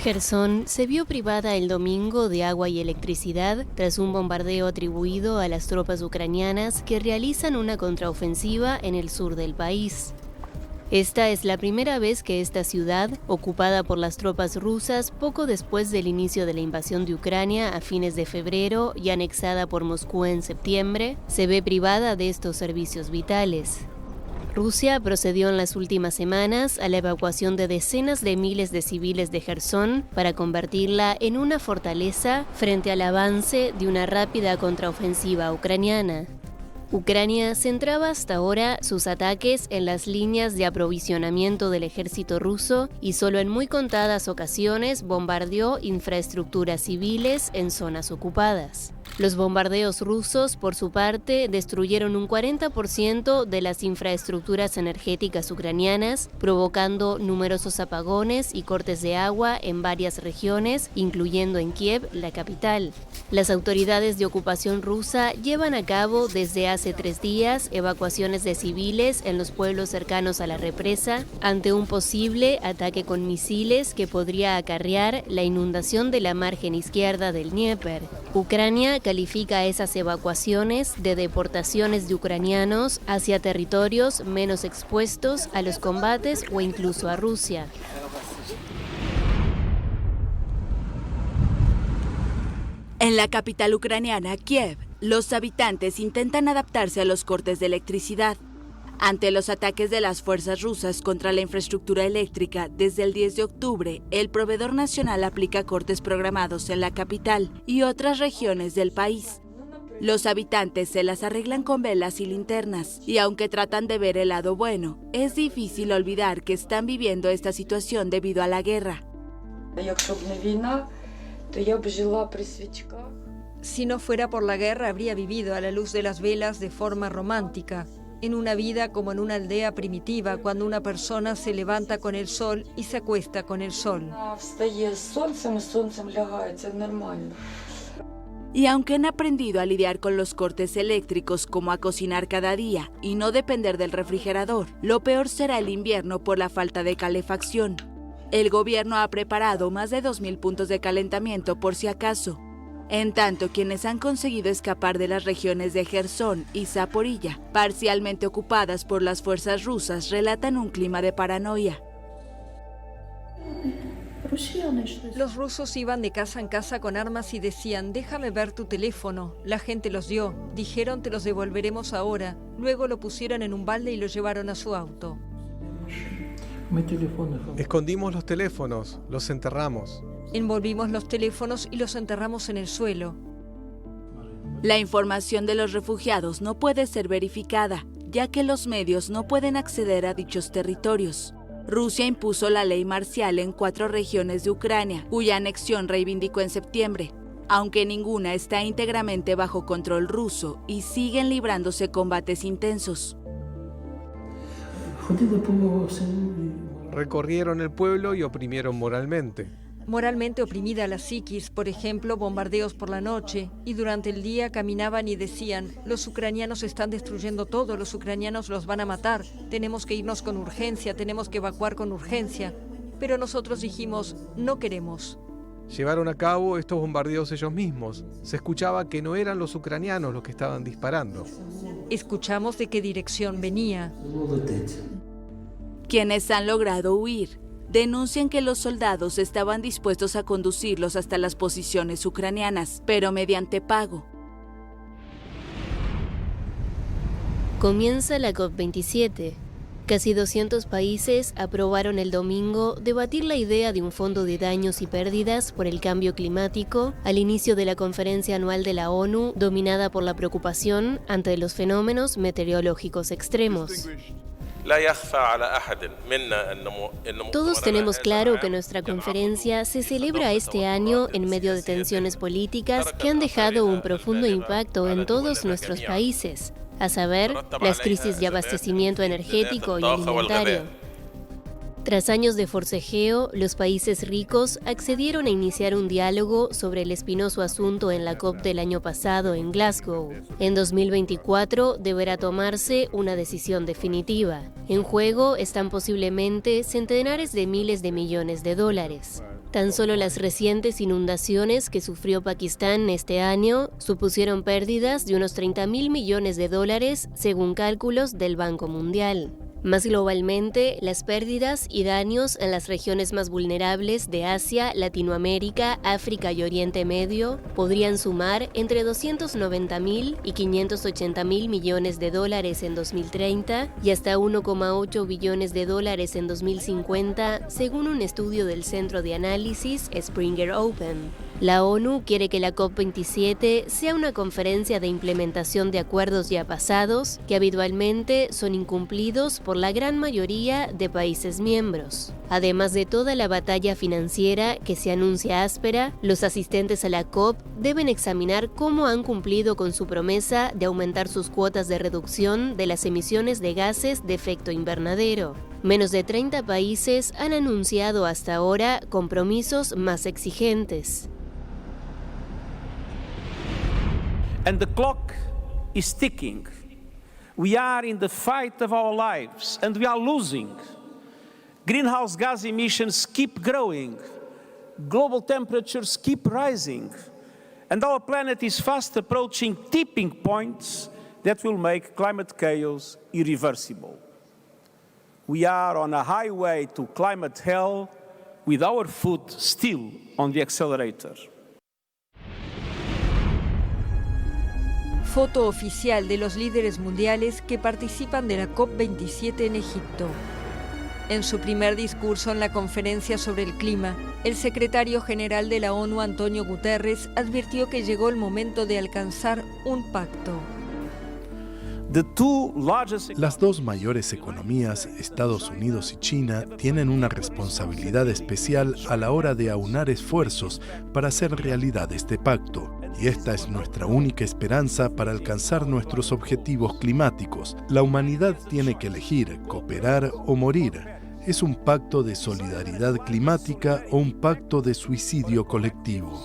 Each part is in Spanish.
Jersón se vio privada el domingo de agua y electricidad tras un bombardeo atribuido a las tropas ucranianas que realizan una contraofensiva en el sur del país. Esta es la primera vez que esta ciudad, ocupada por las tropas rusas poco después del inicio de la invasión de Ucrania a fines de febrero y anexada por Moscú en septiembre, se ve privada de estos servicios vitales. Rusia procedió en las últimas semanas a la evacuación de decenas de miles de civiles de Jersón para convertirla en una fortaleza frente al avance de una rápida contraofensiva ucraniana. Ucrania centraba hasta ahora sus ataques en las líneas de aprovisionamiento del ejército ruso y solo en muy contadas ocasiones bombardeó infraestructuras civiles en zonas ocupadas. Los bombardeos rusos, por su parte, destruyeron un 40% de las infraestructuras energéticas ucranianas, provocando numerosos apagones y cortes de agua en varias regiones, incluyendo en Kiev, la capital. Las autoridades de ocupación rusa llevan a cabo desde hace 3 días evacuaciones de civiles en los pueblos cercanos a la represa ante un posible ataque con misiles que podría acarrear la inundación de la margen izquierda del Dnieper. Ucrania califica esas evacuaciones de deportaciones de ucranianos hacia territorios menos expuestos a los combates o incluso a Rusia. En la capital ucraniana, Kiev, los habitantes intentan adaptarse a los cortes de electricidad. Ante los ataques de las fuerzas rusas contra la infraestructura eléctrica, desde el 10 de octubre, el proveedor nacional aplica cortes programados en la capital y otras regiones del país. Los habitantes se las arreglan con velas y linternas, y aunque tratan de ver el lado bueno, es difícil olvidar que están viviendo esta situación debido a la guerra. Si no fuera por la guerra, habría vivido a la luz de las velas de forma romántica, en una vida como en una aldea primitiva, cuando una persona se levanta con el sol y se acuesta con el sol. Y aunque han aprendido a lidiar con los cortes eléctricos como a cocinar cada día y no depender del refrigerador, lo peor será el invierno por la falta de calefacción. El gobierno ha preparado más de 2.000 puntos de calentamiento por si acaso. En tanto, quienes han conseguido escapar de las regiones de Jersón y Zaporilla, parcialmente ocupadas por las fuerzas rusas, relatan un clima de paranoia. Los rusos iban de casa en casa con armas y decían: déjame ver tu teléfono. La gente los dio. Dijeron: te los devolveremos ahora. Luego lo pusieron en un balde y lo llevaron a su auto. Escondimos los teléfonos, los enterramos. Envolvimos los teléfonos y los enterramos en el suelo. La información de los refugiados no puede ser verificada, ya que los medios no pueden acceder a dichos territorios. Rusia impuso la ley marcial en 4 regiones de Ucrania, cuya anexión reivindicó en septiembre, aunque ninguna está íntegramente bajo control ruso y siguen librándose combates intensos. Recorrieron el pueblo y oprimieron moralmente. Moralmente oprimida la psiquis, por ejemplo, bombardeos por la noche, y durante el día caminaban y decían: los ucranianos están destruyendo todo, los ucranianos los van a matar, tenemos que irnos con urgencia, tenemos que evacuar con urgencia. Pero nosotros dijimos: no queremos. Llevaron a cabo estos bombardeos ellos mismos. Se escuchaba que no eran los ucranianos los que estaban disparando. Escuchamos de qué dirección venía. Quienes han logrado huir denuncian que los soldados estaban dispuestos a conducirlos hasta las posiciones ucranianas, pero mediante pago. Comienza la COP27. Casi 200 países aprobaron el domingo debatir la idea de un fondo de daños y pérdidas por el cambio climático al inicio de la conferencia anual de la ONU, dominada por la preocupación ante los fenómenos meteorológicos extremos. Todos tenemos claro que nuestra conferencia se celebra este año en medio de tensiones políticas que han dejado un profundo impacto en todos nuestros países, a saber, las crisis de abastecimiento energético y alimentario. Tras años de forcejeo, los países ricos accedieron a iniciar un diálogo sobre el espinoso asunto en la COP del año pasado en Glasgow. En 2024 deberá tomarse una decisión definitiva. En juego están posiblemente centenares de miles de millones de dólares. Tan solo las recientes inundaciones que sufrió Pakistán este año supusieron pérdidas de unos 30.000 millones de dólares según cálculos del Banco Mundial. Más globalmente, las pérdidas y daños en las regiones más vulnerables de Asia, Latinoamérica, África y Oriente Medio podrían sumar entre 290.000 y 580.000 millones de dólares en 2030 y hasta 1,8 billones de dólares en 2050, según un estudio del centro de análisis Springer Open. La ONU quiere que la COP27 sea una conferencia de implementación de acuerdos ya pasados que habitualmente son incumplidos por la gran mayoría de países miembros. Además de toda la batalla financiera que se anuncia áspera, los asistentes a la COP deben examinar cómo han cumplido con su promesa de aumentar sus cuotas de reducción de las emisiones de gases de efecto invernadero. Menos de 30 países han anunciado hasta ahora compromisos más exigentes. And the clock is ticking. We are in the fight of our lives and we are losing. Greenhouse gas emissions keep growing. Global temperatures keep rising. And our planet is fast approaching tipping points that will make climate chaos irreversible. We are on a highway to climate hell with our foot still on the accelerator. Foto oficial de los líderes mundiales que participan de la COP27 en Egipto. En su primer discurso en la conferencia sobre el clima, el secretario general de la ONU, Antonio Guterres, advirtió que llegó el momento de alcanzar un pacto. Las dos mayores economías, Estados Unidos y China, tienen una responsabilidad especial a la hora de aunar esfuerzos para hacer realidad este pacto. Y esta es nuestra única esperanza para alcanzar nuestros objetivos climáticos. La humanidad tiene que elegir cooperar o morir. ¿Es un pacto de solidaridad climática o un pacto de suicidio colectivo?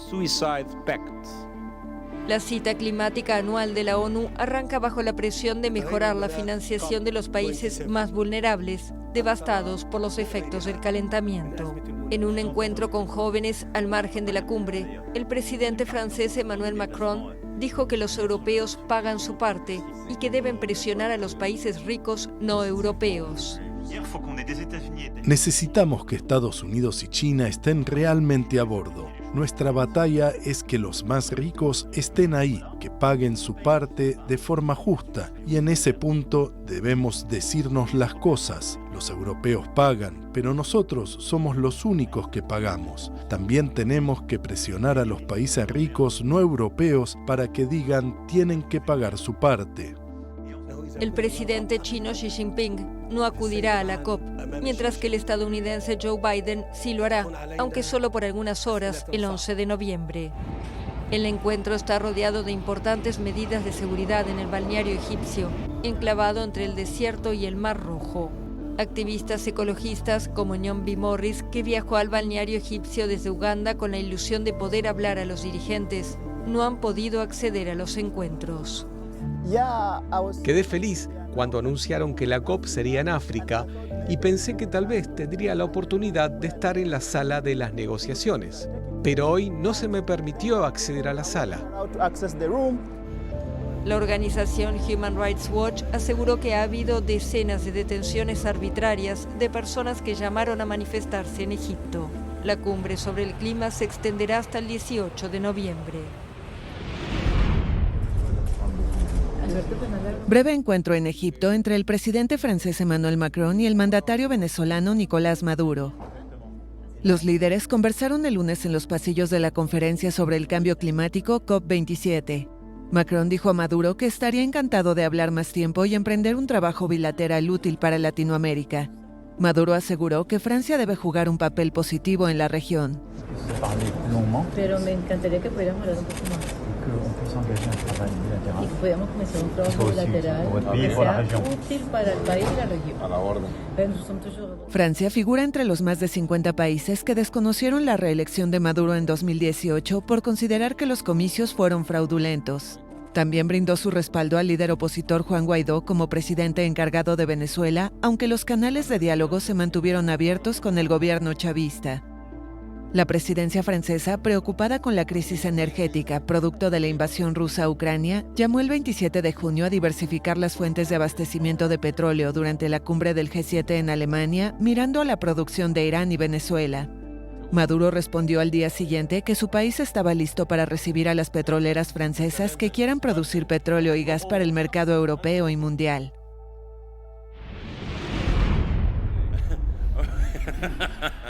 La cita climática anual de la ONU arranca bajo la presión de mejorar la financiación de los países más vulnerables, devastados por los efectos del calentamiento. En un encuentro con jóvenes al margen de la cumbre, el presidente francés Emmanuel Macron dijo que los europeos pagan su parte y que deben presionar a los países ricos no europeos. Necesitamos que Estados Unidos y China estén realmente a bordo. Nuestra batalla es que los más ricos estén ahí, que paguen su parte de forma justa, y en ese punto debemos decirnos las cosas. Los europeos pagan, pero nosotros somos los únicos que pagamos. También tenemos que presionar a los países ricos no europeos para que digan tienen que pagar su parte. El presidente chino Xi Jinping no acudirá a la COP, mientras que el estadounidense Joe Biden sí lo hará, aunque solo por algunas horas, el 11 de noviembre. El encuentro está rodeado de importantes medidas de seguridad en el balneario egipcio, enclavado entre el desierto y el Mar Rojo. Activistas ecologistas como Nyombi Morris, que viajó al balneario egipcio desde Uganda con la ilusión de poder hablar a los dirigentes, no han podido acceder a los encuentros. Quedé feliz cuando anunciaron que la COP sería en África y pensé que tal vez tendría la oportunidad de estar en la sala de las negociaciones. Pero hoy no se me permitió acceder a la sala. La organización Human Rights Watch aseguró que ha habido decenas de detenciones arbitrarias de personas que llamaron a manifestarse en Egipto. La cumbre sobre el clima se extenderá hasta el 18 de noviembre. Breve encuentro en Egipto entre el presidente francés Emmanuel Macron y el mandatario venezolano Nicolás Maduro. Los líderes conversaron el lunes en los pasillos de la conferencia sobre el cambio climático COP27. Macron dijo a Maduro que estaría encantado de hablar más tiempo y emprender un trabajo bilateral útil para Latinoamérica. Maduro aseguró que Francia debe jugar un papel positivo en la región. Pero me encantaría que pudiéramos hablar un poco más. Y que podamos comenzar un trabajo bilateral que sea útil para el país y la región. A la orden. Francia figura entre los más de 50 países que desconocieron la reelección de Maduro en 2018 por considerar que los comicios fueron fraudulentos. También brindó su respaldo al líder opositor Juan Guaidó como presidente encargado de Venezuela, aunque los canales de diálogo se mantuvieron abiertos con el gobierno chavista. La presidencia francesa, preocupada con la crisis energética producto de la invasión rusa a Ucrania, llamó el 27 de junio a diversificar las fuentes de abastecimiento de petróleo durante la cumbre del G7 en Alemania, mirando a la producción de Irán y Venezuela. Maduro respondió al día siguiente que su país estaba listo para recibir a las petroleras francesas que quieran producir petróleo y gas para el mercado europeo y mundial.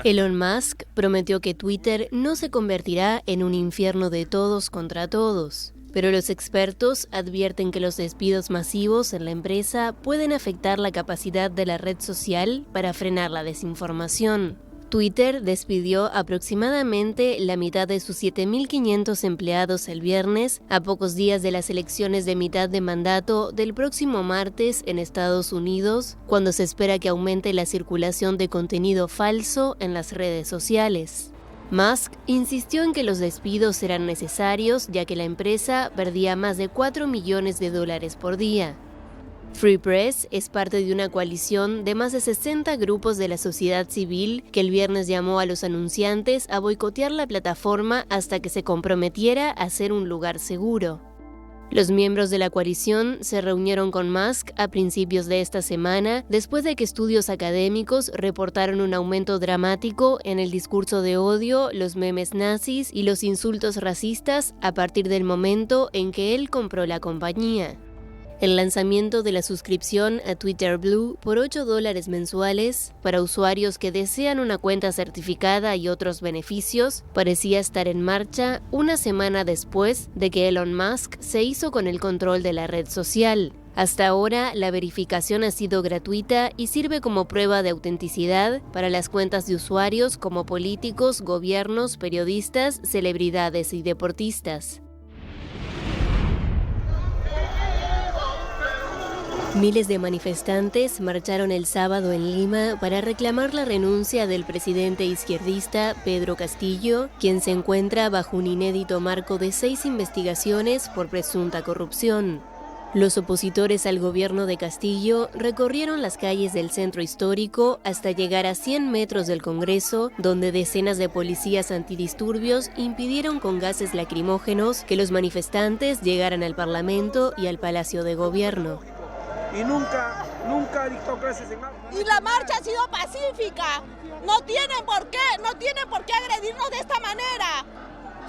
Elon Musk prometió que Twitter no se convertirá en un infierno de todos contra todos, pero los expertos advierten que los despidos masivos en la empresa pueden afectar la capacidad de la red social para frenar la desinformación. Twitter despidió aproximadamente la mitad de sus 7.500 empleados el viernes, a pocos días de las elecciones de mitad de mandato del próximo martes en Estados Unidos, cuando se espera que aumente la circulación de contenido falso en las redes sociales. Musk insistió en que los despidos eran necesarios, ya que la empresa perdía más de $4 millones por día. Free Press es parte de una coalición de más de 60 grupos de la sociedad civil que el viernes llamó a los anunciantes a boicotear la plataforma hasta que se comprometiera a ser un lugar seguro. Los miembros de la coalición se reunieron con Musk a principios de esta semana después de que estudios académicos reportaron un aumento dramático en el discurso de odio, los memes nazis y los insultos racistas a partir del momento en que él compró la compañía. El lanzamiento de la suscripción a Twitter Blue por $8 mensuales para usuarios que desean una cuenta certificada y otros beneficios parecía estar en marcha una semana después de que Elon Musk se hizo con el control de la red social. Hasta ahora, la verificación ha sido gratuita y sirve como prueba de autenticidad para las cuentas de usuarios como políticos, gobiernos, periodistas, celebridades y deportistas. Miles de manifestantes marcharon el sábado en Lima para reclamar la renuncia del presidente izquierdista Pedro Castillo, quien se encuentra bajo un inédito marco de 6 investigaciones por presunta corrupción. Los opositores al gobierno de Castillo recorrieron las calles del centro histórico hasta llegar a 100 metros del Congreso, donde decenas de policías antidisturbios impidieron con gases lacrimógenos que los manifestantes llegaran al Parlamento y al Palacio de Gobierno. Y nunca dictó clases en nada. Y la marcha ha sido pacífica. No tienen por qué agredirnos de esta manera.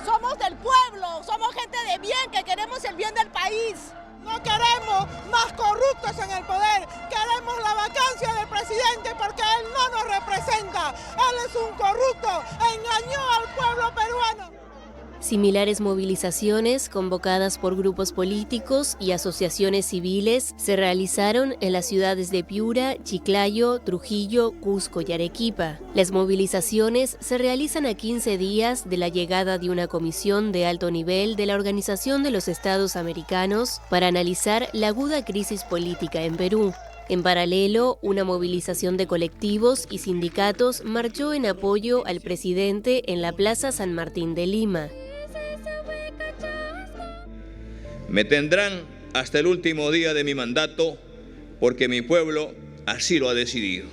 Somos del pueblo, somos gente de bien que queremos el bien del país. No queremos más corruptos en el poder, queremos la vacancia del presidente porque él no nos representa. Él es un corrupto, engañó al pueblo peruano. Similares movilizaciones convocadas por grupos políticos y asociaciones civiles se realizaron en las ciudades de Piura, Chiclayo, Trujillo, Cusco y Arequipa. Las movilizaciones se realizan a 15 días de la llegada de una comisión de alto nivel de la Organización de los Estados Americanos para analizar la aguda crisis política en Perú. En paralelo, una movilización de colectivos y sindicatos marchó en apoyo al presidente en la Plaza San Martín de Lima. Me tendrán hasta el último día de mi mandato porque mi pueblo así lo ha decidido.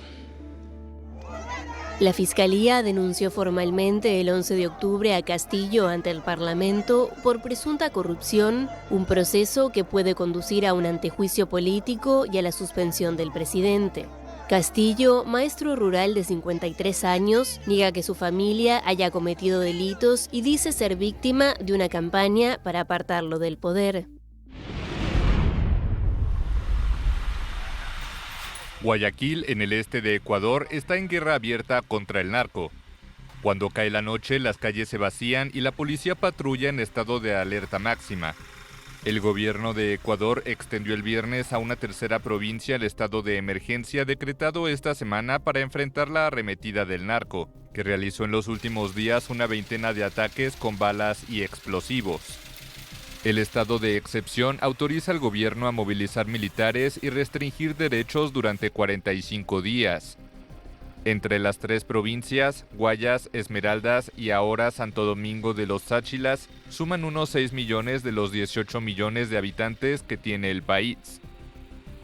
La Fiscalía denunció formalmente el 11 de octubre a Castillo ante el Parlamento por presunta corrupción, un proceso que puede conducir a un antejuicio político y a la suspensión del presidente. Castillo, maestro rural de 53 años, niega que su familia haya cometido delitos y dice ser víctima de una campaña para apartarlo del poder. Guayaquil, en el este de Ecuador, está en guerra abierta contra el narco. Cuando cae la noche, las calles se vacían y la policía patrulla en estado de alerta máxima. El gobierno de Ecuador extendió el viernes a una tercera provincia el estado de emergencia decretado esta semana para enfrentar la arremetida del narco, que realizó en los últimos días una veintena de ataques con balas y explosivos. El estado de excepción autoriza al gobierno a movilizar militares y restringir derechos durante 45 días. Entre las 3 provincias, Guayas, Esmeraldas y ahora Santo Domingo de los Sáchilas, suman unos 6 millones de los 18 millones de habitantes que tiene el país.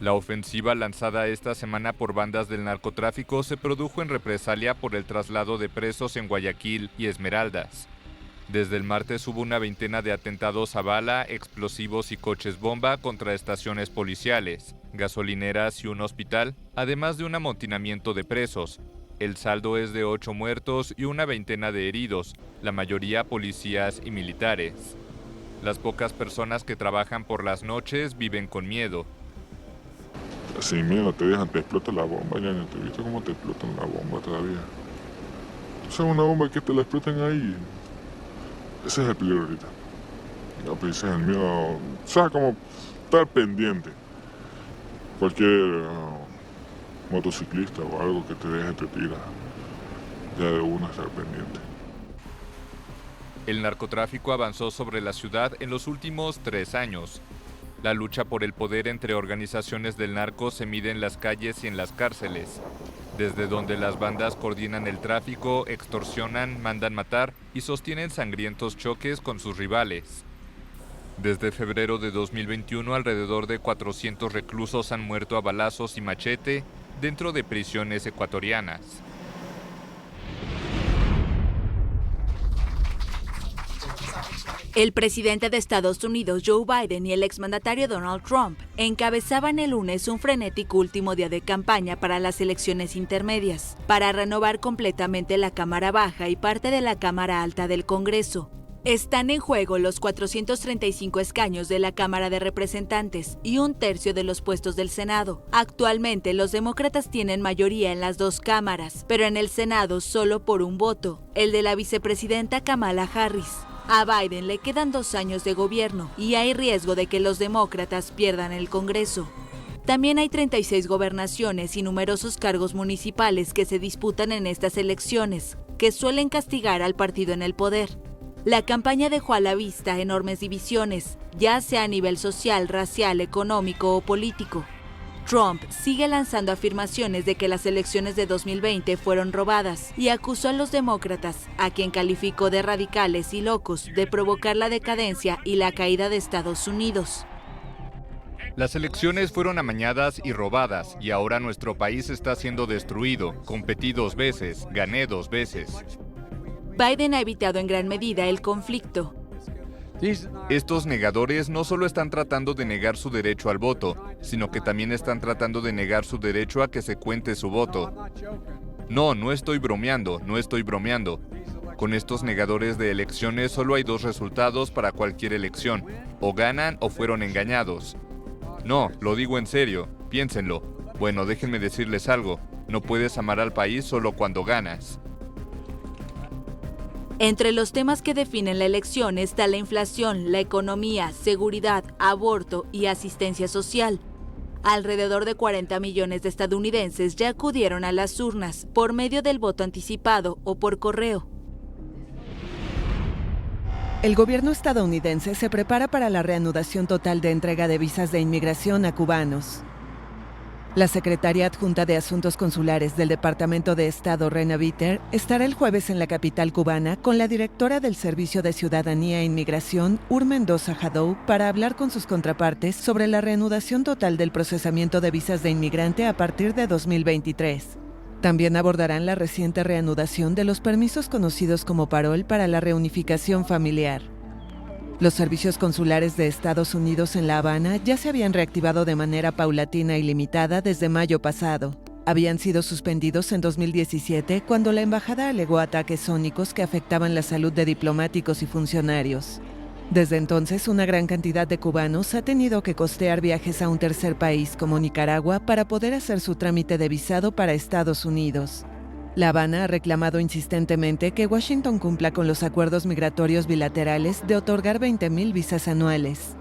La ofensiva lanzada esta semana por bandas del narcotráfico se produjo en represalia por el traslado de presos en Guayaquil y Esmeraldas. Desde el martes hubo una veintena de atentados a bala, explosivos y coches bomba contra estaciones policiales, gasolineras y un hospital, además de un amotinamiento de presos. El saldo es de 8 muertos y una veintena de heridos, la mayoría policías y militares. Las pocas personas que trabajan por las noches viven con miedo. Sin miedo te dejan, te explota la bomba, ya no te viste cómo te explotan la bomba todavía. O sea, una bomba que te la explotan ahí. Ese es el peligro ahorita. No, pues ese es el miedo. O sea, como estar pendiente. Cualquier motociclista o algo que te deje te tira. Ya de una estar pendiente. El narcotráfico avanzó sobre la ciudad en los últimos 3 años. La lucha por el poder entre organizaciones del narco se mide en las calles y en las cárceles, desde donde las bandas coordinan el tráfico, extorsionan, mandan matar y sostienen sangrientos choques con sus rivales. Desde febrero de 2021, alrededor de 400 reclusos han muerto a balazos y machete dentro de prisiones ecuatorianas. El presidente de Estados Unidos, Joe Biden, y el exmandatario Donald Trump encabezaban el lunes un frenético último día de campaña para las elecciones intermedias, para renovar completamente la Cámara Baja y parte de la Cámara Alta del Congreso. Están en juego los 435 escaños de la Cámara de Representantes y 1/3 de los puestos del Senado. Actualmente, los demócratas tienen mayoría en las 2 cámaras, pero en el Senado solo por un voto, el de la vicepresidenta Kamala Harris. A Biden le quedan 2 años de gobierno y hay riesgo de que los demócratas pierdan el Congreso. También hay 36 gobernaciones y numerosos cargos municipales que se disputan en estas elecciones, que suelen castigar al partido en el poder. La campaña dejó a la vista enormes divisiones, ya sea a nivel social, racial, económico o político. Trump sigue lanzando afirmaciones de que las elecciones de 2020 fueron robadas y acusó a los demócratas, a quien calificó de radicales y locos, de provocar la decadencia y la caída de Estados Unidos. Las elecciones fueron amañadas y robadas y ahora nuestro país está siendo destruido. Competí 2 veces, gané 2 veces. Biden ha evitado en gran medida el conflicto. Estos negadores no solo están tratando de negar su derecho al voto, sino que también están tratando de negar su derecho a que se cuente su voto. No estoy bromeando, no estoy bromeando. Con estos negadores de elecciones solo hay 2 resultados para cualquier elección, o ganan o fueron engañados. No, lo digo en serio, piénsenlo. Bueno, déjenme decirles algo, no puedes amar al país solo cuando ganas. Entre los temas que definen la elección está la inflación, la economía, seguridad, aborto y asistencia social. Alrededor de 40 millones de estadounidenses ya acudieron a las urnas por medio del voto anticipado o por correo. El gobierno estadounidense se prepara para la reanudación total de entrega de visas de inmigración a cubanos. La secretaria adjunta de Asuntos Consulares del Departamento de Estado, Rena Bitter, estará el jueves en la capital cubana con la directora del Servicio de Ciudadanía e Inmigración, Ur Mendoza Jadou, para hablar con sus contrapartes sobre la reanudación total del procesamiento de visas de inmigrante a partir de 2023. También abordarán la reciente reanudación de los permisos conocidos como parol para la reunificación familiar. Los servicios consulares de Estados Unidos en La Habana ya se habían reactivado de manera paulatina y limitada desde mayo pasado. Habían sido suspendidos en 2017 cuando la embajada alegó ataques sónicos que afectaban la salud de diplomáticos y funcionarios. Desde entonces, una gran cantidad de cubanos ha tenido que costear viajes a un tercer país como Nicaragua para poder hacer su trámite de visado para Estados Unidos. La Habana ha reclamado insistentemente que Washington cumpla con los acuerdos migratorios bilaterales de otorgar 20,000 visas anuales.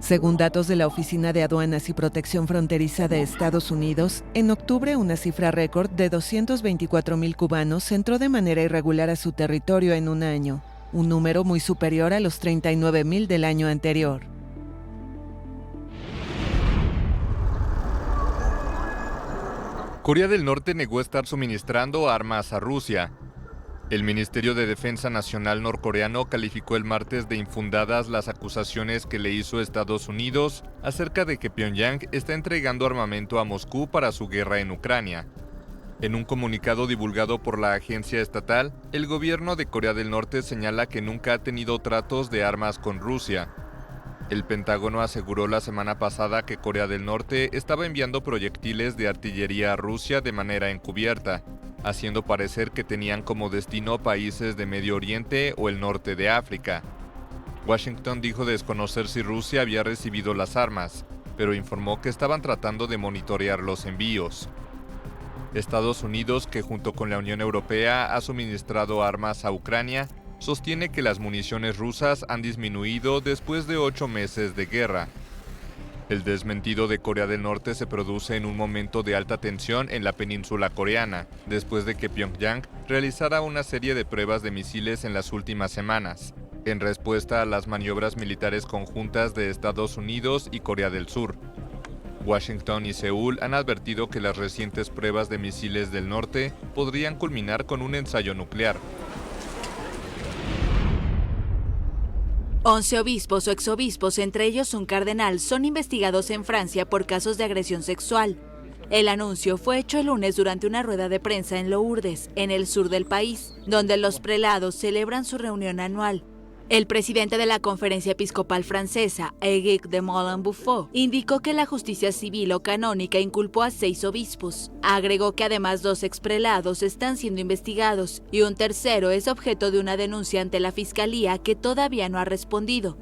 Según datos de la Oficina de Aduanas y Protección Fronteriza de Estados Unidos, en octubre una cifra récord de 224,000 cubanos entró de manera irregular a su territorio en un año. un número muy superior a los 39.000 del año anterior. Corea del Norte negó estar suministrando armas a Rusia. El Ministerio de Defensa Nacional norcoreano calificó el martes de infundadas las acusaciones que le hizo Estados Unidos acerca de que Pyongyang está entregando armamento a Moscú para su guerra en Ucrania. En un comunicado divulgado por la agencia estatal, el gobierno de Corea del Norte señala que nunca ha tenido tratos de armas con Rusia. El Pentágono aseguró la semana pasada que Corea del Norte estaba enviando proyectiles de artillería a Rusia de manera encubierta, haciendo parecer que tenían como destino países de Medio Oriente o el norte de África. Washington dijo desconocer si Rusia había recibido las armas, pero informó que estaban tratando de monitorear los envíos. Estados Unidos, que junto con la Unión Europea ha suministrado armas a Ucrania, sostiene que las municiones rusas han disminuido después de 8 meses de guerra. El desmentido de Corea del Norte se produce en un momento de alta tensión en la península coreana, después de que Pyongyang realizara una serie de pruebas de misiles en las últimas semanas, en respuesta a las maniobras militares conjuntas de Estados Unidos y Corea del Sur. Washington y Seúl han advertido que las recientes pruebas de misiles del norte podrían culminar con un ensayo nuclear. 11 obispos o exobispos, entre ellos un cardenal, son investigados en Francia por casos de agresión sexual. El anuncio fue hecho el lunes durante una rueda de prensa en Lourdes, en el sur del país, donde los prelados celebran su reunión anual. El presidente de la Conferencia Episcopal Francesa, Éric de Moulin-Buffour, indicó que la justicia civil o canónica inculpó a 6 obispos. Agregó que además 2 exprelados están siendo investigados y un tercero es objeto de una denuncia ante la Fiscalía que todavía no ha respondido.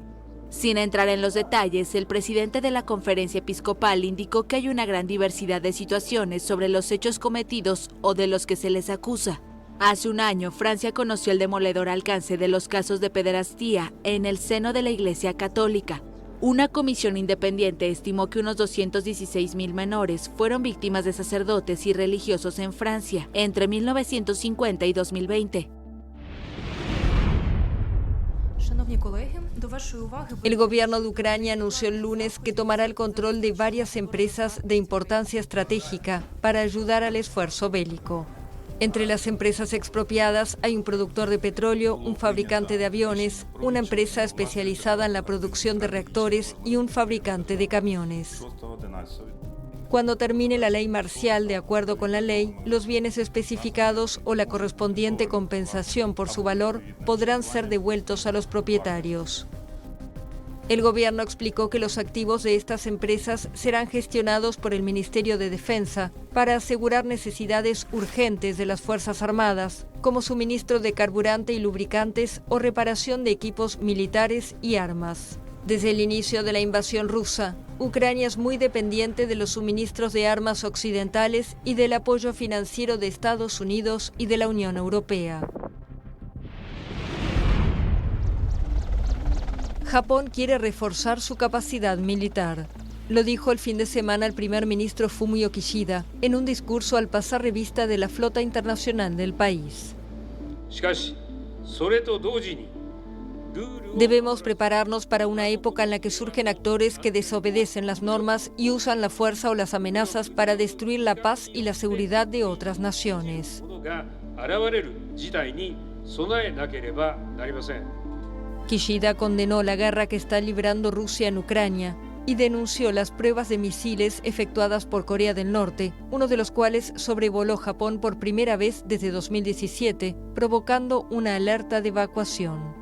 Sin entrar en los detalles, el presidente de la Conferencia Episcopal indicó que hay una gran diversidad de situaciones sobre los hechos cometidos o de los que se les acusa. Hace un año, Francia conoció el demoledor alcance de los casos de pederastía en el seno de la Iglesia Católica. Una comisión independiente estimó que unos 216.000 menores fueron víctimas de sacerdotes y religiosos en Francia entre 1950 y 2020. El gobierno de Ucrania anunció el lunes que tomará el control de varias empresas de importancia estratégica para ayudar al esfuerzo bélico. Entre las empresas expropiadas hay un productor de petróleo, un fabricante de aviones, una empresa especializada en la producción de reactores y un fabricante de camiones. Cuando termine la ley marcial, de acuerdo con la ley, los bienes especificados o la correspondiente compensación por su valor podrán ser devueltos a los propietarios. El gobierno explicó que los activos de estas empresas serán gestionados por el Ministerio de Defensa para asegurar necesidades urgentes de las Fuerzas Armadas, como suministro de carburante y lubricantes o reparación de equipos militares y armas. Desde el inicio de la invasión rusa, Ucrania es muy dependiente de los suministros de armas occidentales y del apoyo financiero de Estados Unidos y de la Unión Europea. Japón quiere reforzar su capacidad militar. Lo dijo el fin de semana el primer ministro Fumio Kishida en un discurso al pasar revista de la flota internacional del país. Debemos prepararnos para una época en la que surgen actores que desobedecen las normas y usan la fuerza o las amenazas para destruir la paz y la seguridad de otras naciones. Kishida condenó la guerra que está librando Rusia en Ucrania y denunció las pruebas de misiles efectuadas por Corea del Norte, uno de los cuales sobrevoló Japón por primera vez desde 2017, provocando una alerta de evacuación.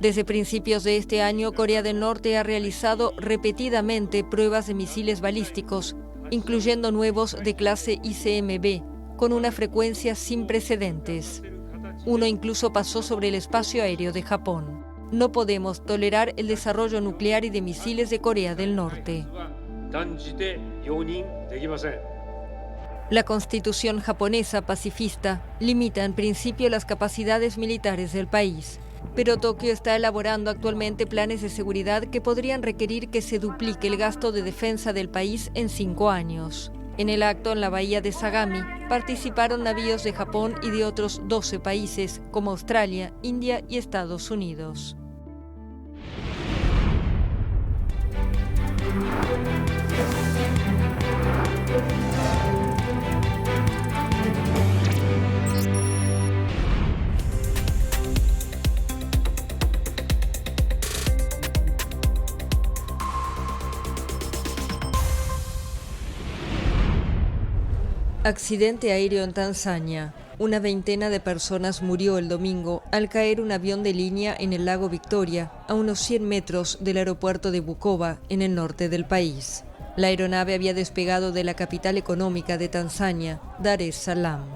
Desde principios de este año, Corea del Norte ha realizado repetidamente pruebas de misiles balísticos, incluyendo nuevos de clase ICBM, con una frecuencia sin precedentes. Uno incluso pasó sobre el espacio aéreo de Japón. No podemos tolerar el desarrollo nuclear y de misiles de Corea del Norte. La constitución japonesa pacifista limita en principio las capacidades militares del país, pero Tokio está elaborando actualmente planes de seguridad que podrían requerir que se duplique el gasto de defensa del país en 5 años. En el acto en la bahía de Sagami participaron navíos de Japón y de otros 12 países como Australia, India y Estados Unidos. Accidente aéreo en Tanzania. Una veintena de personas murió el domingo al caer un avión de línea en el lago Victoria, a unos 100 metros del aeropuerto de Bukoba, en el norte del país. La aeronave había despegado de la capital económica de Tanzania, Dar es Salaam.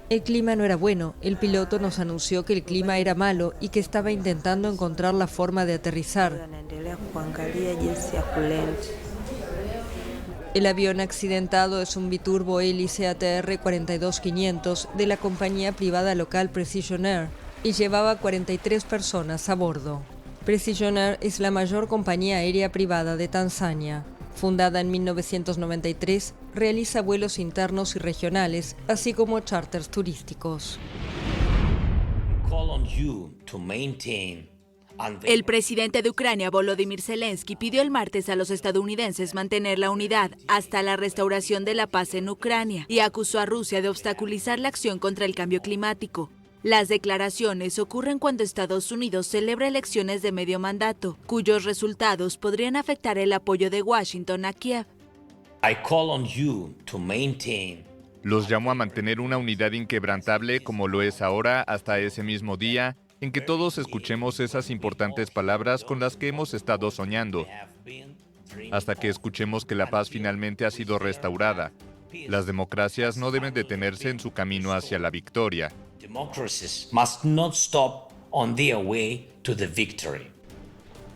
El clima no era bueno. El piloto nos anunció que el clima era malo y que estaba intentando encontrar la forma de aterrizar. El avión accidentado es un biturbo hélice ATR 42500 de la compañía privada local Precision Air y llevaba 43 personas a bordo. Precision Air es la mayor compañía aérea privada de Tanzania. Fundada en 1993, realiza vuelos internos y regionales, así como charters turísticos. El presidente de Ucrania, Volodymyr Zelensky, pidió el martes a los estadounidenses mantener la unidad hasta la restauración de la paz en Ucrania y acusó a Rusia de obstaculizar la acción contra el cambio climático. Las declaraciones ocurren cuando Estados Unidos celebra elecciones de medio mandato, cuyos resultados podrían afectar el apoyo de Washington a Kiev. Los llamo a mantener una unidad inquebrantable como lo es ahora hasta ese mismo día, en que todos escuchemos esas importantes palabras con las que hemos estado soñando, hasta que escuchemos que la paz finalmente ha sido restaurada. Las democracias no deben detenerse en su camino hacia la victoria.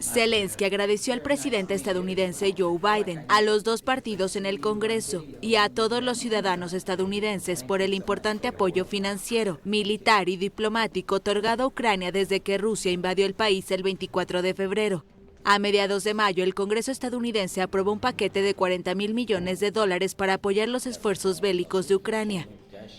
Zelensky agradeció al presidente estadounidense Joe Biden, a los dos partidos en el Congreso y a todos los ciudadanos estadounidenses por el importante apoyo financiero, militar y diplomático otorgado a Ucrania desde que Rusia invadió el país el 24 de febrero. A mediados de mayo, el Congreso estadounidense aprobó un paquete de $40,000 millones para apoyar los esfuerzos bélicos de Ucrania.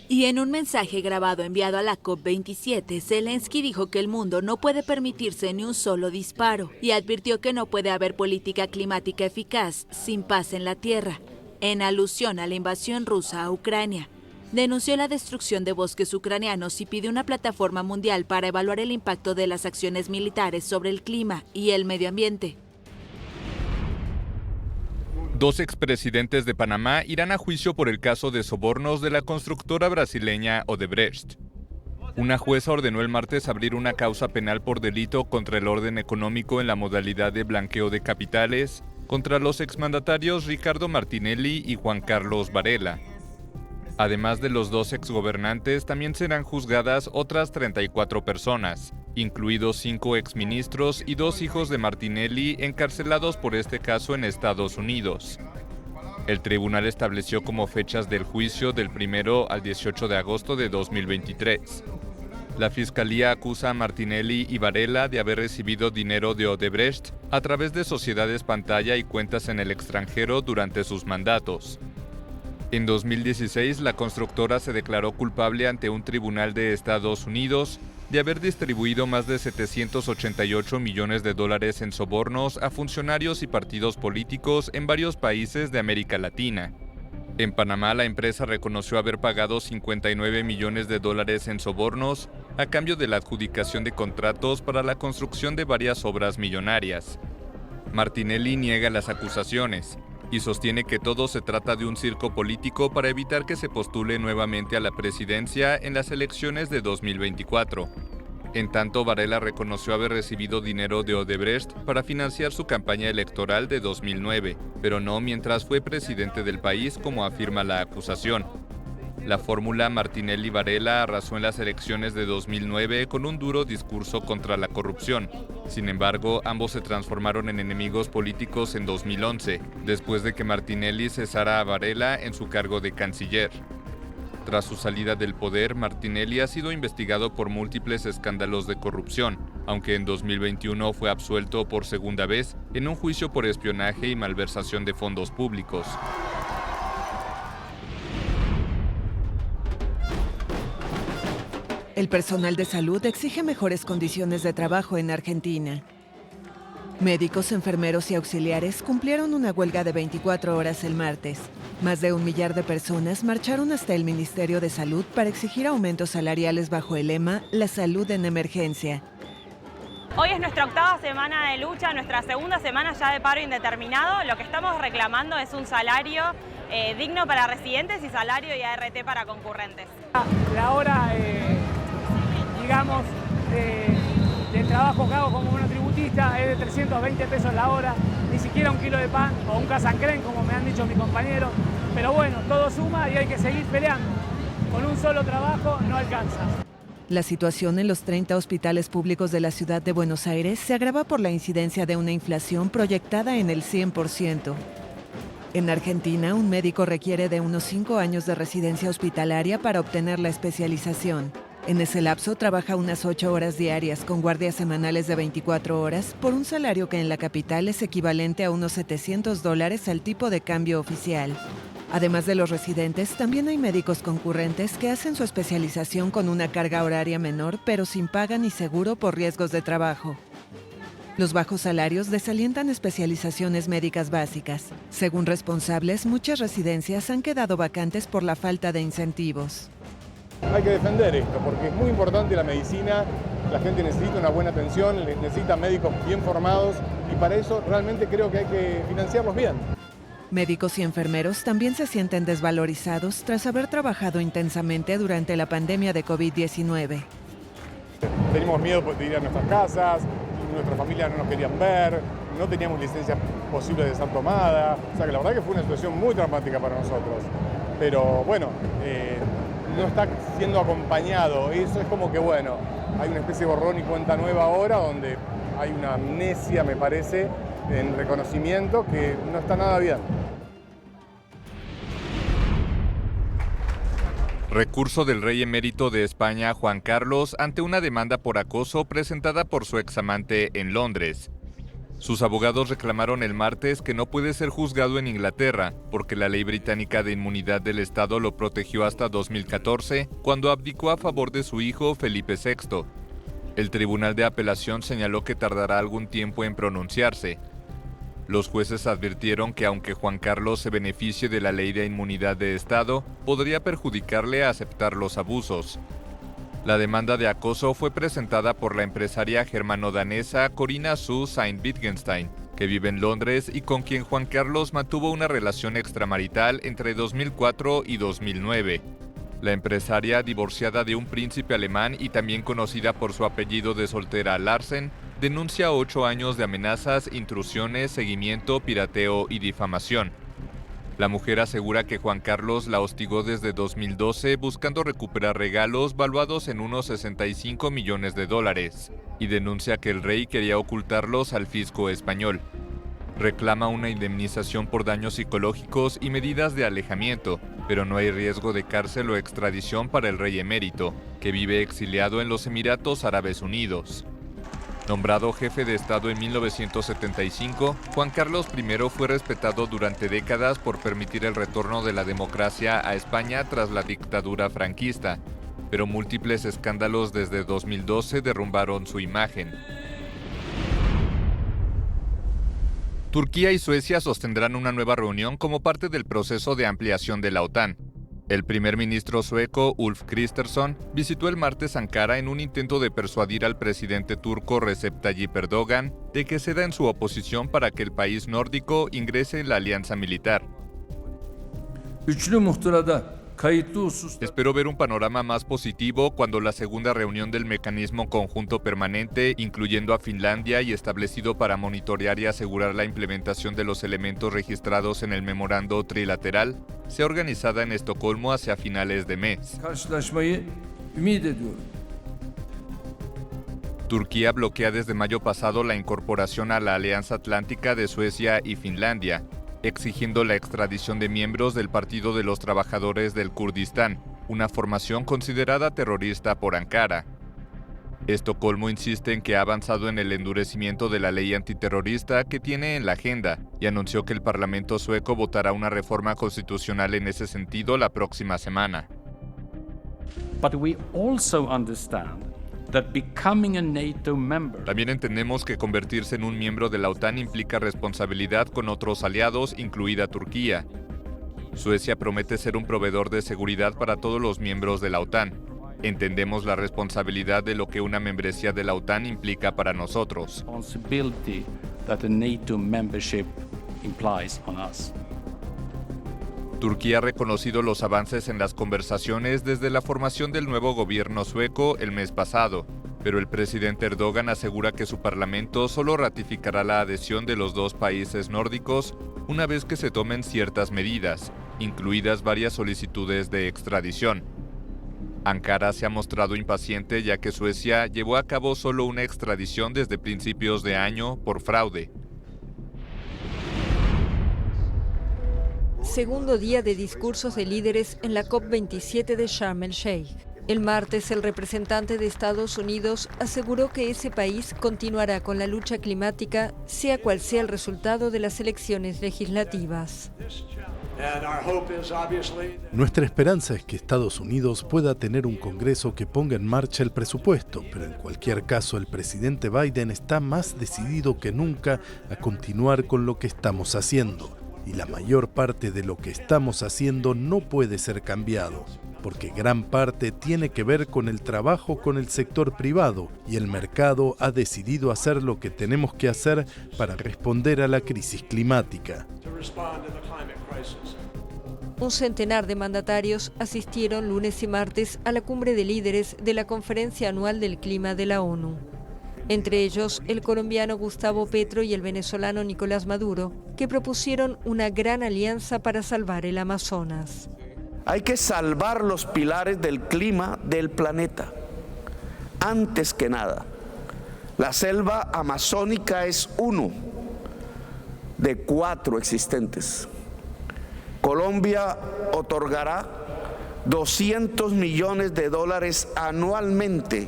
Y en un mensaje grabado enviado a la COP27, Zelensky dijo que el mundo no puede permitirse ni un solo disparo y advirtió que no puede haber política climática eficaz sin paz en la tierra, en alusión a la invasión rusa a Ucrania. Denunció la destrucción de bosques ucranianos y pidió una plataforma mundial para evaluar el impacto de las acciones militares sobre el clima y el medio ambiente. Dos expresidentes de Panamá irán a juicio por el caso de sobornos de la constructora brasileña Odebrecht. Una jueza ordenó el martes abrir una causa penal por delito contra el orden económico en la modalidad de blanqueo de capitales contra los exmandatarios Ricardo Martinelli y Juan Carlos Varela. Además de los dos exgobernantes, también serán juzgadas otras 34 personas, incluidos 5 exministros y 2 hijos de Martinelli encarcelados por este caso en Estados Unidos. El tribunal estableció como fechas del juicio del 1 al 18 de agosto de 2023. La fiscalía acusa a Martinelli y Varela de haber recibido dinero de Odebrecht a través de sociedades pantalla y cuentas en el extranjero durante sus mandatos. En 2016, la constructora se declaró culpable ante un tribunal de Estados Unidos de haber distribuido más de $788 millones en sobornos a funcionarios y partidos políticos en varios países de América Latina. En Panamá, la empresa reconoció haber pagado $59 millones en sobornos a cambio de la adjudicación de contratos para la construcción de varias obras millonarias. Martinelli niega las acusaciones y sostiene que todo se trata de un circo político para evitar que se postule nuevamente a la presidencia en las elecciones de 2024. En tanto, Varela reconoció haber recibido dinero de Odebrecht para financiar su campaña electoral de 2009, pero no mientras fue presidente del país, como afirma la acusación. La fórmula Martinelli-Varela arrasó en las elecciones de 2009 con un duro discurso contra la corrupción. Sin embargo, ambos se transformaron en enemigos políticos en 2011, después de que Martinelli cesara a Varela en su cargo de canciller. Tras su salida del poder, Martinelli ha sido investigado por múltiples escándalos de corrupción. aunque en 2021 fue absuelto por segunda vez en un juicio por espionaje y malversación de fondos públicos. El personal de salud exige mejores condiciones de trabajo en Argentina. Médicos, enfermeros y auxiliares cumplieron una huelga de 24 horas el martes. Más de 1 millar de personas marcharon hasta el Ministerio de Salud para exigir aumentos salariales bajo el lema La salud en emergencia. Hoy es nuestra 8ª semana de lucha, nuestra 2ª semana ya de paro indeterminado. Lo que estamos reclamando es un salario digno para residentes y salario y ART para concurrentes. La hora, digamos, del trabajo que hago como monotributista es de 320 pesos la hora, ni siquiera un kilo de pan o un casancrén, como me han dicho mis compañeros. Pero bueno, todo suma y hay que seguir peleando. Con un solo trabajo no alcanza. La situación en los 30 hospitales públicos de la ciudad de Buenos Aires se agrava por la incidencia de una inflación proyectada en el 100%. En Argentina, un médico requiere de unos 5 años de residencia hospitalaria para obtener la especialización. En ese lapso trabaja unas 8 horas diarias con guardias semanales de 24 horas por un salario que en la capital es equivalente a unos $700 al tipo de cambio oficial. Además de los residentes, también hay médicos concurrentes que hacen su especialización con una carga horaria menor, pero sin paga ni seguro por riesgos de trabajo. Los bajos salarios desalientan especializaciones médicas básicas. Según responsables, muchas residencias han quedado vacantes por la falta de incentivos. Hay que defender esto, porque es muy importante la medicina, la gente necesita una buena atención, necesita médicos bien formados y para eso realmente creo que hay que financiarlos bien. Médicos y enfermeros también se sienten desvalorizados tras haber trabajado intensamente durante la pandemia de COVID-19. Teníamos miedo de ir a nuestras casas, nuestras familias no nos querían ver, no teníamos licencia posible de ser tomada, o sea que la verdad que fue una situación muy dramática para nosotros. Pero bueno, no está siendo acompañado, eso es como que bueno, hay una especie de borrón y cuenta nueva ahora donde hay una amnesia, me parece, en reconocimiento que no está nada bien. Recurso del rey emérito de España, Juan Carlos, ante una demanda por acoso presentada por su examante en Londres. Sus abogados reclamaron el martes que no puede ser juzgado en Inglaterra, porque la ley británica de inmunidad del Estado lo protegió hasta 2014, cuando abdicó a favor de su hijo Felipe VI. El Tribunal de Apelación señaló que tardará algún tiempo en pronunciarse. Los jueces advirtieron que aunque Juan Carlos se beneficie de la ley de inmunidad de Estado, podría perjudicarle a aceptar los abusos. La demanda de acoso fue presentada por la empresaria germano-danesa Corina Sue Saint-Wittgenstein, que vive en Londres y con quien Juan Carlos mantuvo una relación extramarital entre 2004 y 2009. La empresaria, divorciada de un príncipe alemán y también conocida por su apellido de soltera Larsen, denuncia 8 años de amenazas, intrusiones, seguimiento, pirateo y difamación. La mujer asegura que Juan Carlos la hostigó desde 2012 buscando recuperar regalos valuados en unos $65 millones y denuncia que el rey quería ocultarlos al fisco español. Reclama una indemnización por daños psicológicos y medidas de alejamiento, pero no hay riesgo de cárcel o extradición para el rey emérito, que vive exiliado en los Emiratos Árabes Unidos. Nombrado jefe de Estado en 1975, Juan Carlos I fue respetado durante décadas por permitir el retorno de la democracia a España tras la dictadura franquista, pero múltiples escándalos desde 2012 derrumbaron su imagen. Turquía y Suecia sostendrán una nueva reunión como parte del proceso de ampliación de la OTAN. El primer ministro sueco, Ulf Kristersson, visitó el martes Ankara en un intento de persuadir al presidente turco Recep Tayyip Erdogan de que ceda en su oposición para que el país nórdico ingrese en la alianza militar. Espero ver un panorama más positivo cuando la segunda reunión del mecanismo conjunto permanente, incluyendo a Finlandia y establecido para monitorear y asegurar la implementación de los elementos registrados en el memorando trilateral, sea organizada en Estocolmo hacia finales de mes. Turquía bloquea desde mayo pasado la incorporación a la Alianza Atlántica de Suecia y Finlandia, exigiendo la extradición de miembros del Partido de los Trabajadores del Kurdistán, una formación considerada terrorista por Ankara. Estocolmo insiste en que ha avanzado en el endurecimiento de la ley antiterrorista que tiene en la agenda y anunció que el Parlamento sueco votará una reforma constitucional en ese sentido la próxima semana. También entendemos que convertirse en un miembro de la OTAN implica responsabilidad con otros aliados, incluida Turquía. Suecia promete ser un proveedor de seguridad para todos los miembros de la OTAN. Entendemos la responsabilidad de lo que una membresía de la OTAN implica para nosotros. Turquía ha reconocido los avances en las conversaciones desde la formación del nuevo gobierno sueco el mes pasado, pero el presidente Erdogan asegura que su parlamento solo ratificará la adhesión de los dos países nórdicos una vez que se tomen ciertas medidas, incluidas varias solicitudes de extradición. Ankara se ha mostrado impaciente ya que Suecia llevó a cabo solo una extradición desde principios de año por fraude. Segundo día de discursos de líderes en la COP27 de Sharm el-Sheikh. El martes, el representante de Estados Unidos aseguró que ese país continuará con la lucha climática, sea cual sea el resultado de las elecciones legislativas. Nuestra esperanza es que Estados Unidos pueda tener un Congreso que ponga en marcha el presupuesto, pero en cualquier caso el presidente Biden está más decidido que nunca a continuar con lo que estamos haciendo. Y la mayor parte de lo que estamos haciendo no puede ser cambiado, porque gran parte tiene que ver con el trabajo con el sector privado y el mercado ha decidido hacer lo que tenemos que hacer para responder a la crisis climática. Un centenar de mandatarios asistieron lunes y martes a la cumbre de líderes de la Conferencia Anual del Clima de la ONU. Entre ellos, el colombiano Gustavo Petro y el venezolano Nicolás Maduro, que propusieron una gran alianza para salvar el Amazonas. Hay que salvar los pilares del clima del planeta. Antes que nada, la selva amazónica es uno de 4 existentes. Colombia otorgará $200 millones anualmente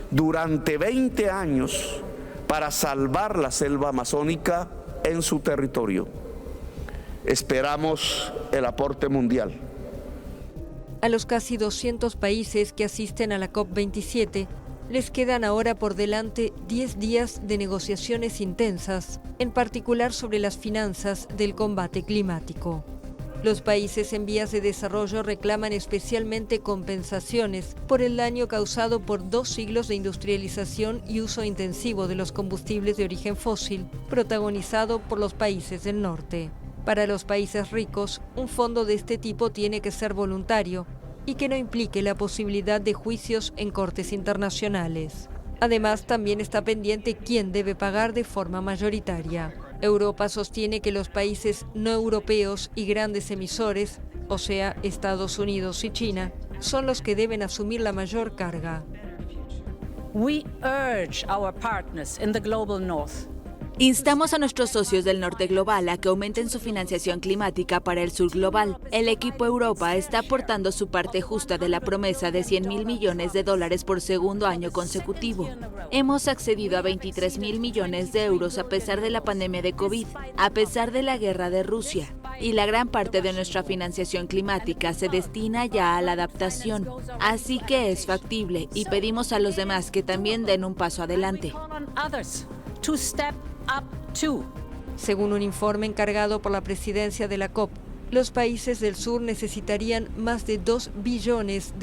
durante 20 años para salvar la selva amazónica en su territorio. Esperamos el aporte mundial. A los casi 200 países que asisten a la COP27 les quedan ahora por delante 10 días de negociaciones intensas, en particular sobre las finanzas del combate climático. Los países en vías de desarrollo reclaman especialmente compensaciones por el daño causado por 2 siglos de industrialización y uso intensivo de los combustibles de origen fósil, protagonizado por los países del norte. Para los países ricos, un fondo de este tipo tiene que ser voluntario y que no implique la posibilidad de juicios en cortes internacionales. Además, también está pendiente quién debe pagar de forma mayoritaria. Europa sostiene que los países no europeos y grandes emisores, o sea, Estados Unidos y China, son los que deben asumir la mayor carga. We urge our partners in the global north. Instamos a nuestros socios del norte global a que aumenten su financiación climática para el sur global. El equipo Europa está aportando su parte justa de la promesa de $100.000 millones por segundo año consecutivo. Hemos accedido a 23.000 millones de euros a pesar de la pandemia de COVID, a pesar de la guerra de Rusia. Y la gran parte de nuestra financiación climática se destina ya a la adaptación. Así que es factible y pedimos a los demás que también den un paso adelante. Según un informe encargado por la presidencia de la COP, los países del sur necesitarían más de $2 billones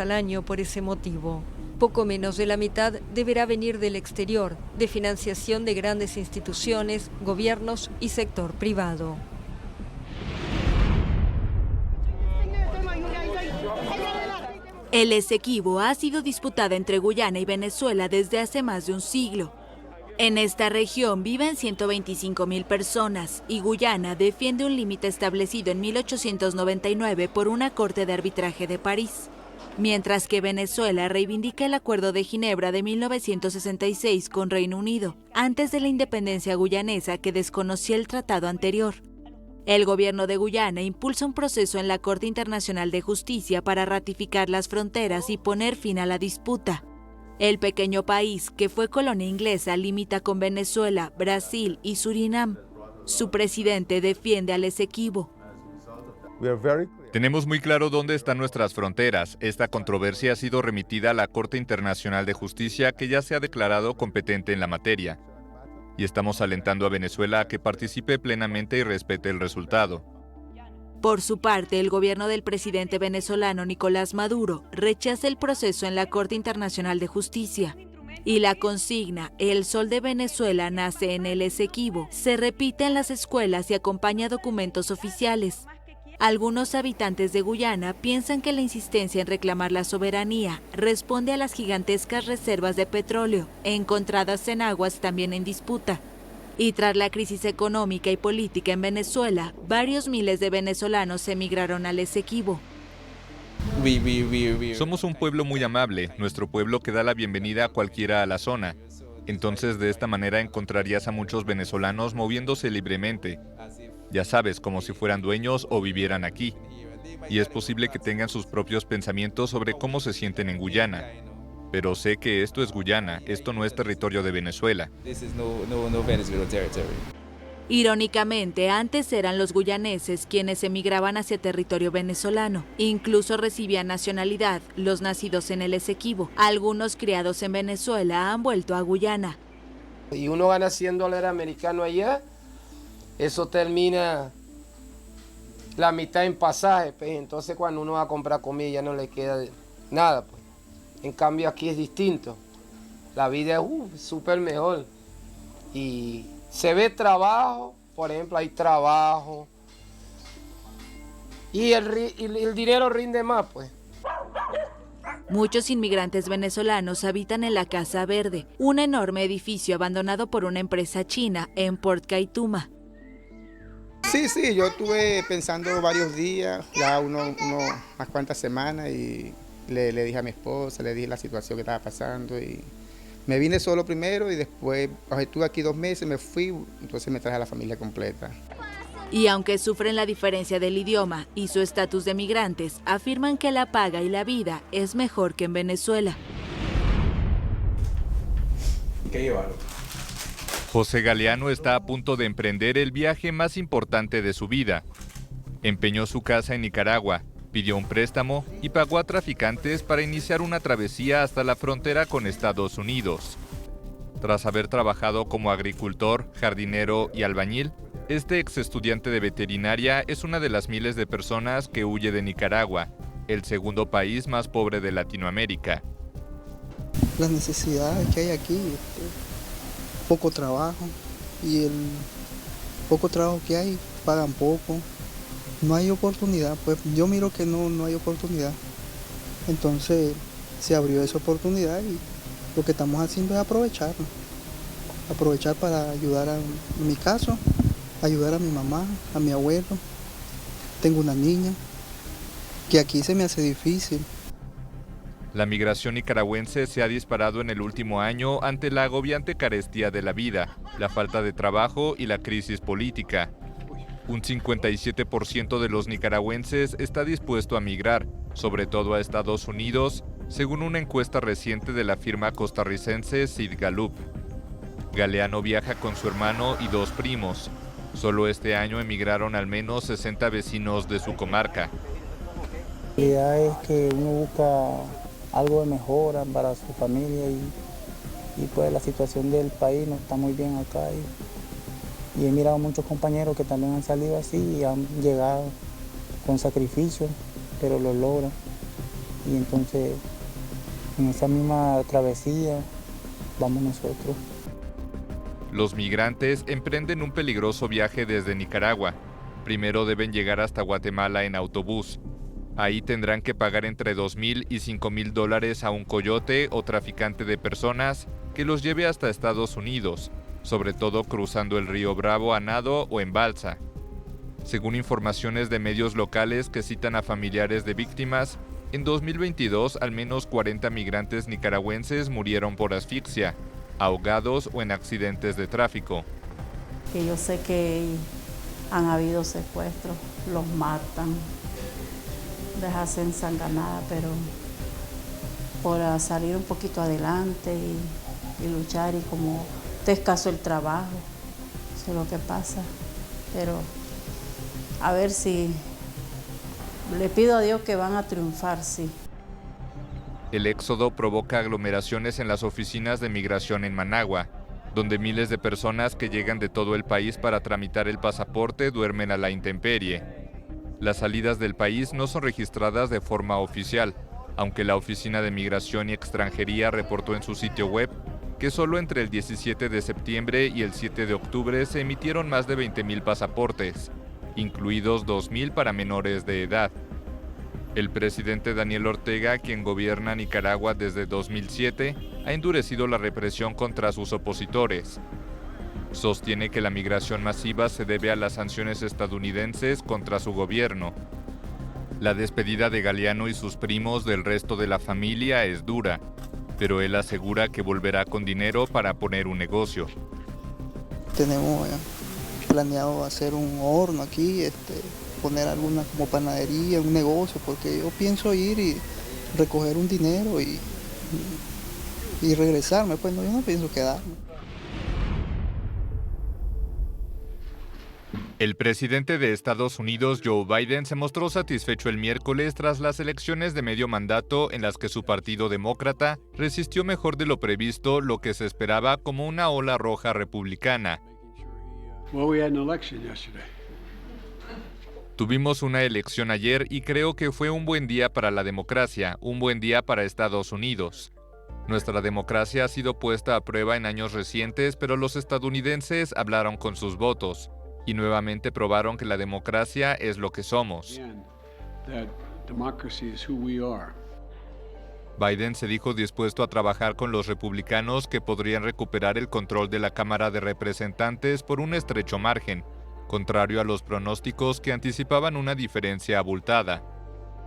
al año por ese motivo. Poco menos de la mitad deberá venir del exterior, de financiación de grandes instituciones, gobiernos y sector privado. El Esequibo ha sido disputada entre Guyana y Venezuela desde hace más de un siglo. En esta región viven 125.000 personas y Guyana defiende un límite establecido en 1899 por una Corte de Arbitraje de París, mientras que Venezuela reivindica el Acuerdo de Ginebra de 1966 con Reino Unido, antes de la independencia guyanesa que desconocía el tratado anterior. El gobierno de Guyana impulsa un proceso en la Corte Internacional de Justicia para ratificar las fronteras y poner fin a la disputa. El pequeño país, que fue colonia inglesa, limita con Venezuela, Brasil y Surinam. Su presidente defiende al Esequibo. Tenemos muy claro dónde están nuestras fronteras. Esta controversia ha sido remitida a la Corte Internacional de Justicia, que ya se ha declarado competente en la materia. Y estamos alentando a Venezuela a que participe plenamente y respete el resultado. Por su parte, el gobierno del presidente venezolano Nicolás Maduro rechaza el proceso en la Corte Internacional de Justicia. Y la consigna, el sol de Venezuela nace en el Esequibo, se repite en las escuelas y acompaña documentos oficiales. Algunos habitantes de Guyana piensan que la insistencia en reclamar la soberanía responde a las gigantescas reservas de petróleo encontradas en aguas también en disputa. Y tras la crisis económica y política en Venezuela, varios miles de venezolanos emigraron al Esequibo. Somos un pueblo muy amable, nuestro pueblo que da la bienvenida a cualquiera a la zona. Entonces, de esta manera encontrarías a muchos venezolanos moviéndose libremente. Ya sabes, como si fueran dueños o vivieran aquí. Y es posible que tengan sus propios pensamientos sobre cómo se sienten en Guyana. Pero sé que esto es Guyana, esto no es territorio de Venezuela. Irónicamente, antes eran los guyaneses quienes emigraban hacia territorio venezolano. Incluso recibían nacionalidad los nacidos en el Esequibo. Algunos criados en Venezuela han vuelto a Guyana. Y uno gana $100 americanos allá, eso termina la mitad en pasaje, pues. Entonces cuando uno va a comprar comida ya no le queda nada, pues. En cambio aquí es distinto, la vida es súper mejor y se ve trabajo, por ejemplo hay trabajo y el dinero rinde más, pues. Muchos inmigrantes venezolanos habitan en la Casa Verde, un enorme edificio abandonado por una empresa china en Port Kaituma. Sí, yo estuve pensando varios días, ya unas cuantas semanas y le dije a mi esposa, le dije la situación que estaba pasando y me vine solo primero y después estuve aquí 2 meses, me fui, entonces me traje a la familia completa. Y aunque sufren la diferencia del idioma y su estatus de migrantes, afirman que la paga y la vida es mejor que en Venezuela. ¿Qué llevaron? José Galeano está a punto de emprender el viaje más importante de su vida. Empeñó su casa en Nicaragua, pidió un préstamo y pagó a traficantes para iniciar una travesía hasta la frontera con Estados Unidos. Tras haber trabajado como agricultor, jardinero y albañil, este ex estudiante de veterinaria es una de las miles de personas que huye de Nicaragua, el segundo país más pobre de Latinoamérica. Las necesidades que hay aquí, poco trabajo, y el poco trabajo que hay, pagan poco. No hay oportunidad, pues yo miro que no hay oportunidad. Entonces se abrió esa oportunidad y lo que estamos haciendo es aprovecharlo. Aprovechar para ayudar, en mi caso, ayudar a mi mamá, a mi abuelo. Tengo una niña que aquí se me hace difícil. La migración nicaragüense se ha disparado en el último año ante la agobiante carestía de la vida, la falta de trabajo y la crisis política. Un 57% de los nicaragüenses está dispuesto a migrar, sobre todo a Estados Unidos, según una encuesta reciente de la firma costarricense Sid Gallup. Galeano viaja con su hermano y 2 primos. Solo este año emigraron al menos 60 vecinos de su comarca. La idea es que uno busca algo de mejora para su familia y pues la situación del país no está muy bien acá. Y he mirado muchos compañeros que también han salido así y han llegado con sacrificio, pero lo logran. Y entonces, en esa misma travesía, vamos nosotros. Los migrantes emprenden un peligroso viaje desde Nicaragua. Primero deben llegar hasta Guatemala en autobús. Ahí tendrán que pagar entre $2,000 y $5,000 a un coyote o traficante de personas que los lleve hasta Estados Unidos, sobre todo cruzando el río Bravo a nado o en balsa. Según informaciones de medios locales que citan a familiares de víctimas, en 2022 al menos 40 migrantes nicaragüenses murieron por asfixia, ahogados o en accidentes de tráfico. Que yo sé que han habido secuestros, los matan, les hacen sanganada, pero por salir un poquito adelante y luchar, y como está escaso el trabajo, eso es lo que pasa. Pero a ver si le pido a Dios que van a triunfar, sí. El éxodo provoca aglomeraciones en las oficinas de migración en Managua, donde miles de personas que llegan de todo el país para tramitar el pasaporte duermen a la intemperie. Las salidas del país no son registradas de forma oficial, aunque la Oficina de Migración y Extranjería reportó en su sitio web que solo entre el 17 de septiembre y el 7 de octubre se emitieron más de 20.000 pasaportes, incluidos 2.000 para menores de edad. El presidente Daniel Ortega, quien gobierna Nicaragua desde 2007, ha endurecido la represión contra sus opositores. Sostiene que la migración masiva se debe a las sanciones estadounidenses contra su gobierno. La despedida de Galeano y sus primos del resto de la familia es dura, pero él asegura que volverá con dinero para poner un negocio. Tenemos planeado hacer un horno aquí, poner alguna como panadería, un negocio, porque yo pienso ir y recoger un dinero y regresarme, pues no, yo no pienso quedarme. El presidente de Estados Unidos, Joe Biden, se mostró satisfecho el miércoles tras las elecciones de medio mandato en las que su partido demócrata resistió mejor de lo previsto lo que se esperaba como una ola roja republicana. Tuvimos una elección ayer y creo que fue un buen día para la democracia, un buen día para Estados Unidos. Nuestra democracia ha sido puesta a prueba en años recientes, pero los estadounidenses hablaron con sus votos y nuevamente probaron que la democracia es lo que somos. Biden se dijo dispuesto a trabajar con los republicanos que podrían recuperar el control de la Cámara de Representantes por un estrecho margen, contrario a los pronósticos que anticipaban una diferencia abultada.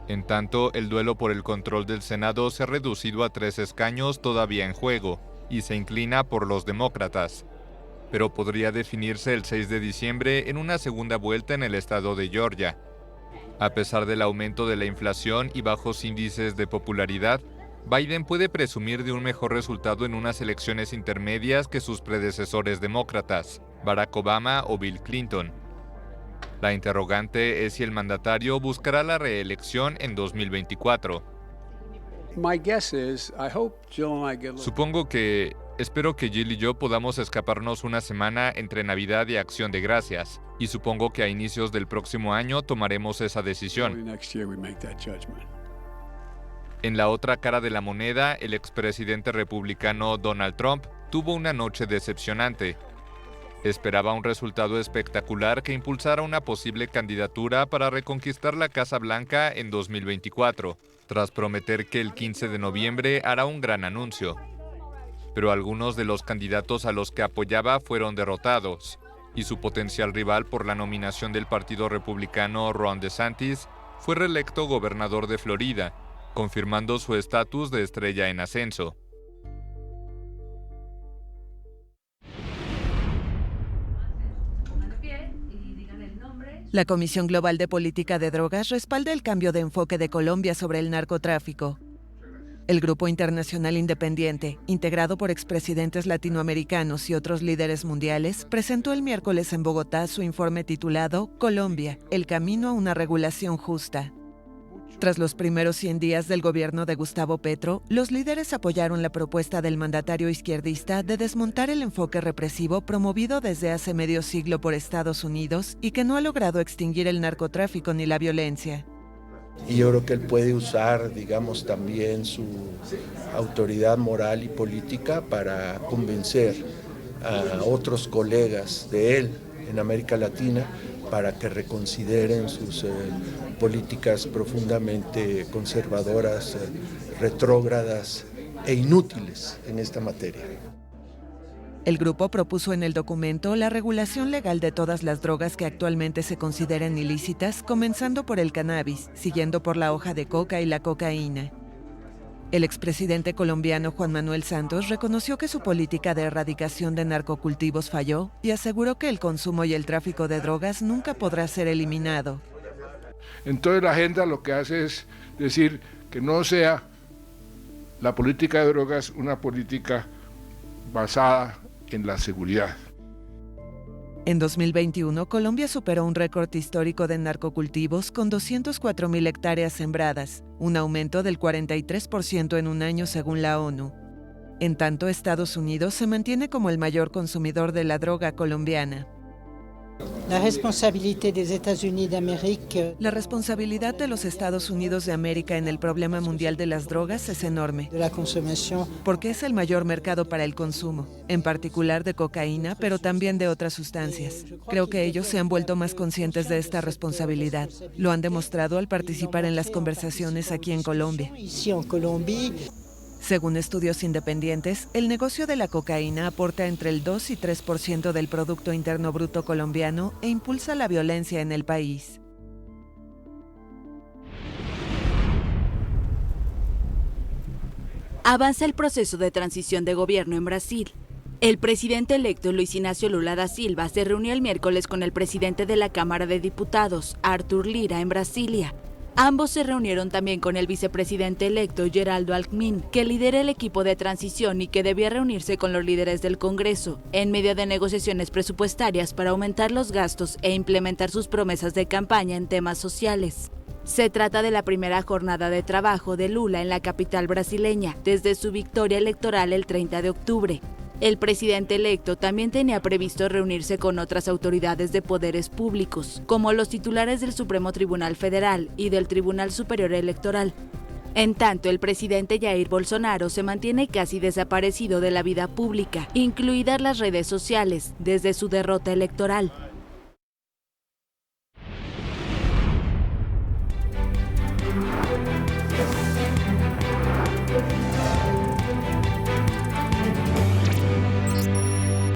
En tanto, el duelo por el control del Senado se ha reducido a 3 escaños todavía en juego y se inclina por los demócratas, pero podría definirse el 6 de diciembre en una segunda vuelta en el estado de Georgia. A pesar del aumento de la inflación y bajos índices de popularidad, Biden puede presumir de un mejor resultado en unas elecciones intermedias que sus predecesores demócratas, Barack Obama o Bill Clinton. La interrogante es si el mandatario buscará la reelección en 2024. Espero que Jill y yo podamos escaparnos una semana entre Navidad y Acción de Gracias, y supongo que a inicios del próximo año tomaremos esa decisión. En la otra cara de la moneda, el expresidente republicano Donald Trump tuvo una noche decepcionante. Esperaba un resultado espectacular que impulsara una posible candidatura para reconquistar la Casa Blanca en 2024, tras prometer que el 15 de noviembre hará un gran anuncio. Pero algunos de los candidatos a los que apoyaba fueron derrotados, y su potencial rival por la nominación del Partido Republicano, Ron DeSantis, fue reelecto gobernador de Florida, confirmando su estatus de estrella en ascenso. La Comisión Global de Política de Drogas respalda el cambio de enfoque de Colombia sobre el narcotráfico. El Grupo Internacional Independiente, integrado por expresidentes latinoamericanos y otros líderes mundiales, presentó el miércoles en Bogotá su informe titulado Colombia, el camino a una regulación justa. Tras los primeros 100 días del gobierno de Gustavo Petro, los líderes apoyaron la propuesta del mandatario izquierdista de desmontar el enfoque represivo promovido desde hace medio siglo por Estados Unidos y que no ha logrado extinguir el narcotráfico ni la violencia. Y yo creo que él puede usar, digamos, también su autoridad moral y política para convencer a otros colegas de él en América Latina para que reconsideren sus políticas profundamente conservadoras, retrógradas e inútiles en esta materia. El grupo propuso en el documento la regulación legal de todas las drogas que actualmente se consideran ilícitas, comenzando por el cannabis, siguiendo por la hoja de coca y la cocaína. El expresidente colombiano Juan Manuel Santos reconoció que su política de erradicación de narcocultivos falló y aseguró que el consumo y el tráfico de drogas nunca podrá ser eliminado. Entonces la agenda lo que hace es decir que no sea La política de drogas es una política basada en la seguridad. En 2021, Colombia superó un récord histórico de narcocultivos con 204.000 hectáreas sembradas, un aumento del 43% en un año según la ONU. En tanto, Estados Unidos se mantiene como el mayor consumidor de la droga colombiana. La responsabilidad de los Estados Unidos de América en el problema mundial de las drogas es enorme, porque es el mayor mercado para el consumo, en particular de cocaína, pero también de otras sustancias. Creo que ellos se han vuelto más conscientes de esta responsabilidad. Lo han demostrado al participar en las conversaciones aquí en Colombia. Según estudios independientes, el negocio de la cocaína aporta entre el 2 y 3% del Producto Interno Bruto colombiano e impulsa la violencia en el país. Avanza el proceso de transición de gobierno en Brasil. El presidente electo Luis Inácio Lula da Silva se reunió el miércoles con el presidente de la Cámara de Diputados, Arthur Lira, en Brasilia. Ambos se reunieron también con el vicepresidente electo Geraldo Alckmin, que lidera el equipo de transición y que debía reunirse con los líderes del Congreso, en medio de negociaciones presupuestarias para aumentar los gastos e implementar sus promesas de campaña en temas sociales. Se trata de la primera jornada de trabajo de Lula en la capital brasileña, desde su victoria electoral el 30 de octubre. El presidente electo también tenía previsto reunirse con otras autoridades de poderes públicos, como los titulares del Supremo Tribunal Federal y del Tribunal Superior Electoral. En tanto, el presidente Jair Bolsonaro se mantiene casi desaparecido de la vida pública, incluidas las redes sociales, desde su derrota electoral.